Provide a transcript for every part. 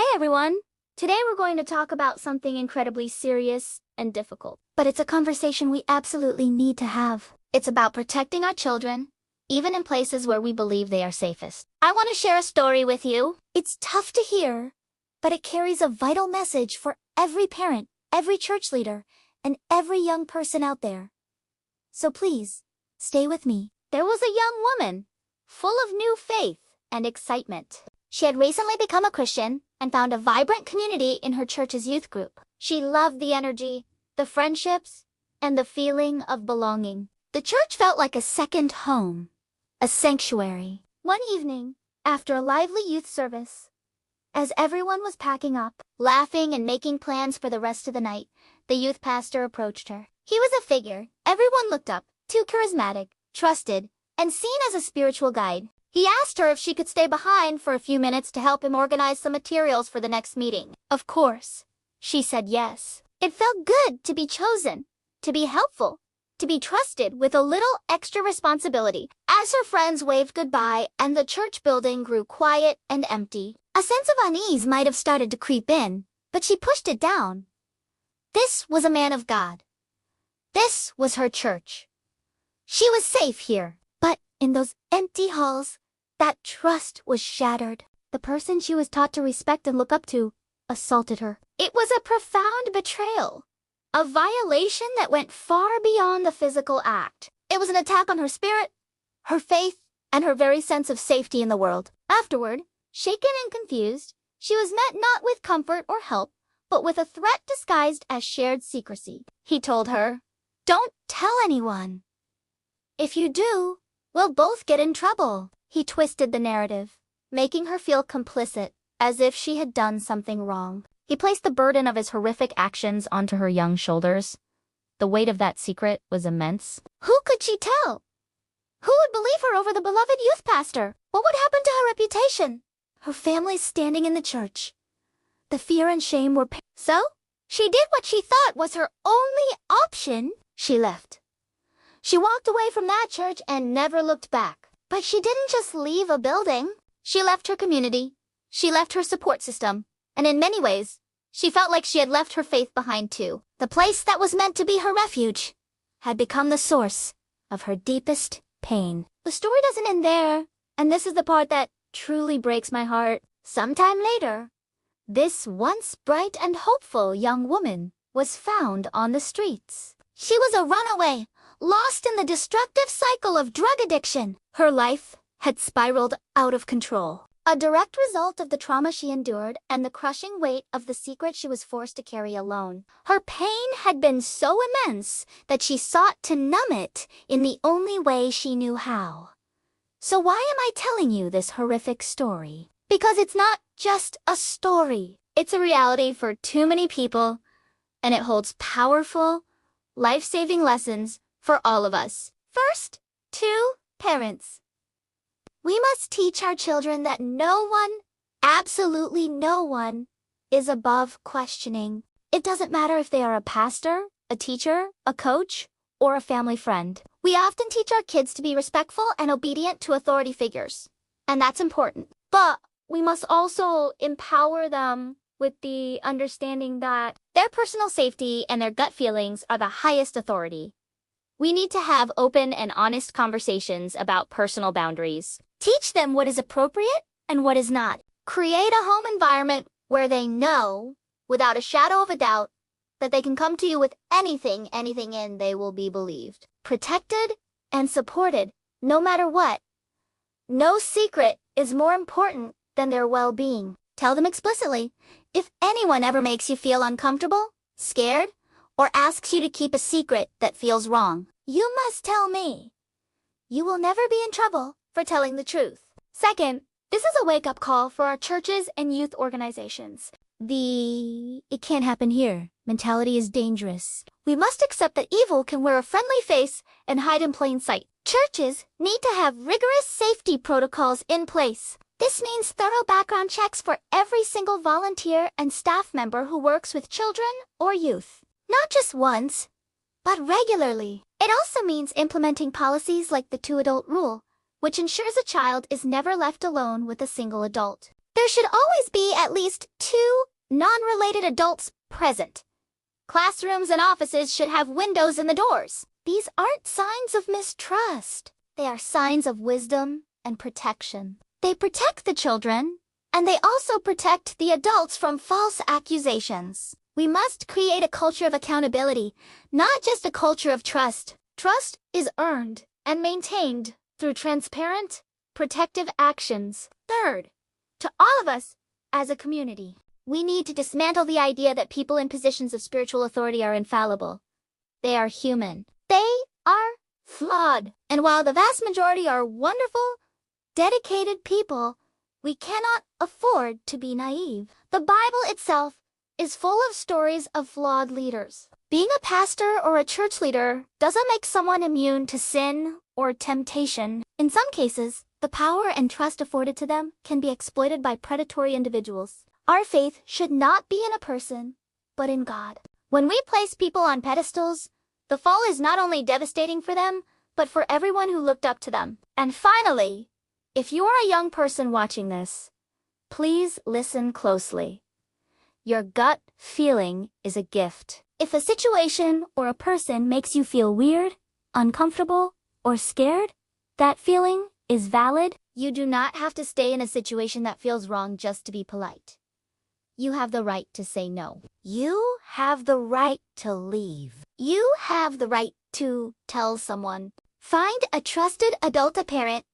Hey everyone! Today we're going to talk about something incredibly serious and difficult. But it's a conversation we absolutely need to have. It's about protecting our children, even in places where we believe they are safest. I want to share a story with you. It's tough to hear, but it carries a vital message for every parent, every church leader, and every young person out there. So please, stay with me. There was a young woman, full of new faith and excitement. She had recently become a Christian and found a vibrant community in her church's youth group. She loved the energy, the friendships, and the feeling of belonging. The church felt like a second home, a sanctuary. One evening, after a lively youth service, as everyone was packing up, laughing and making plans for the rest of the night, the youth pastor approached her. He was a figure everyone looked up to, too trusted, and seen as a spiritual guide. He asked her if she could stay behind for a few minutes to help him organize some materials for the next meeting. Of course, she said yes. It felt good to be chosen, to be helpful, to be trusted with a little extra responsibility. As her friends waved goodbye and the church building grew quiet and empty, a sense of unease might have started to creep in, but she pushed it down. This was a man of God. This was her church. She was safe here. But in those empty halls, that trust was shattered. The person she was taught to respect and look up to assaulted her. It was a profound betrayal, a violation that went far beyond the physical act. It was an attack on her spirit, her faith, and her very sense of safety in the world. Afterward, shaken and confused, she was met not with comfort or help, but with a threat disguised as shared secrecy. He told her, "Don't tell anyone. If you do, we'll both get in trouble." He twisted the narrative, making her feel complicit, as if she had done something wrong. He placed the burden of his horrific actions onto her young shoulders. The weight of that secret was immense. Who could she tell? Who would believe her over the beloved youth pastor? What would happen to her reputation? Her family standing in the church. The fear and shame were so she did what she thought was her only option. She left. She walked away from that church and never looked back. But she didn't just leave a building. She left her community. She left her support system. And in many ways, she felt like she had left her faith behind too. The place that was meant to be her refuge had become the source of her deepest pain. The story doesn't end there, and this is the part that truly breaks my heart. Sometime later, this once bright and hopeful young woman was found on the streets. She was a runaway, lost in the destructive cycle of drug addiction. Her life had spiraled out of control. A direct result of the trauma she endured and the crushing weight of the secret she was forced to carry alone. Her pain had been so immense that she sought to numb it in the only way she knew how. So why am I telling you this horrific story? Because it's not just a story. It's a reality for too many people, and it holds powerful, life-saving lessons for all of us. First, to parents. We must teach our children that no one, absolutely no one, is above questioning. It doesn't matter if they are a pastor, a teacher, a coach, or a family friend. We often teach our kids to be respectful and obedient to authority figures, and that's important. But we must also empower them with the understanding that their personal safety and their gut feelings are the highest authority. We need to have open and honest conversations about personal boundaries. Teach them what is appropriate and what is not. Create a home environment where they know, without a shadow of a doubt, that they can come to you with anything and they will be believed. Protected and supported, no matter what. No secret is more important than their well-being. Tell them explicitly, if anyone ever makes you feel uncomfortable, scared, or asks you to keep a secret that feels wrong, you must tell me. You will never be in trouble for telling the truth. Second, this is a wake-up call for our churches and youth organizations. "It can't happen here" mentality is dangerous. We must accept that evil can wear a friendly face and hide in plain sight. Churches need to have rigorous safety protocols in place. This means thorough background checks for every single volunteer and staff member who works with children or youth. Not just once, but regularly. It also means implementing policies like the two-adult rule, which ensures a child is never left alone with a single adult. There should always be at least 2 non-related adults present. Classrooms and offices should have windows in the doors. These aren't signs of mistrust. They are signs of wisdom and protection. They protect the children, and they also protect the adults from false accusations. We must create a culture of accountability, not just a culture of trust. Trust is earned and maintained through transparent, protective actions. Third, to all of us as a community, we need to dismantle the idea that people in positions of spiritual authority are infallible. They are human. They are flawed. And while the vast majority are wonderful, dedicated people, we cannot afford to be naive. The Bible itself is full of stories of flawed leaders. Being a pastor or a church leader doesn't make someone immune to sin or temptation. In some cases, the power and trust afforded to them can be exploited by predatory individuals. Our faith should not be in a person, but in God. When we place people on pedestals, the fall is not only devastating for them, but for everyone who looked up to them. And finally, if you are a young person watching this, please listen closely. Your gut feeling is a gift. If a situation or a person makes you feel weird, uncomfortable, or scared, that feeling is valid. You do not have to stay in a situation that feels wrong just to be polite. You have the right to say no. You have the right to leave. You have the right to tell someone. Find a trusted adult, a parent,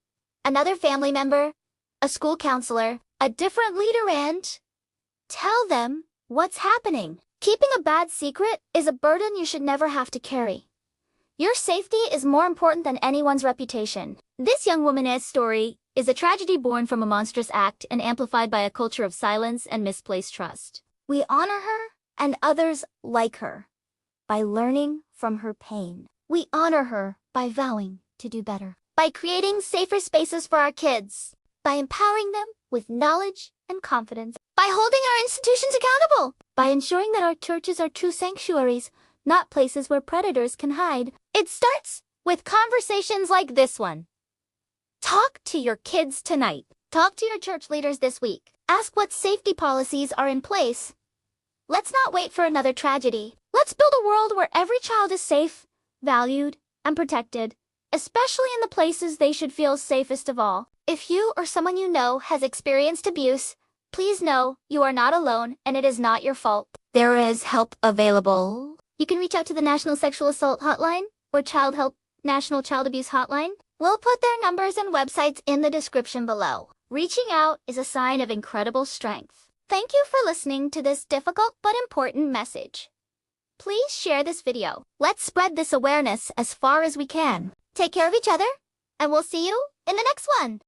another family member, a school counselor, a different leader, and tell them what's happening. Keeping a bad secret is a burden you should never have to carry. Your safety is more important than anyone's reputation. This young woman's story is a tragedy born from a monstrous act and amplified by a culture of silence and misplaced trust. We honor her and others like her by learning from her pain. We honor her by vowing to do better, by creating safer spaces for our kids, by empowering them with knowledge and confidence, by holding our institutions accountable, by ensuring that our churches are true sanctuaries, not places where predators can hide. It starts with conversations like this one. Talk to your kids tonight. Talk to your church leaders this week. Ask what safety policies are in place. Let's not wait for another tragedy. Let's build a world where every child is safe, valued, and protected, especially in the places they should feel safest of all. If you or someone you know has experienced abuse, please know you are not alone and it is not your fault. There is help available. You can reach out to the National Sexual Assault Hotline or Child Help National Child Abuse Hotline. We'll put their numbers and websites in the description below. Reaching out is a sign of incredible strength. Thank you for listening to this difficult but important message. Please share this video. Let's spread this awareness as far as we can. Take care of each other, and we'll see you in the next one.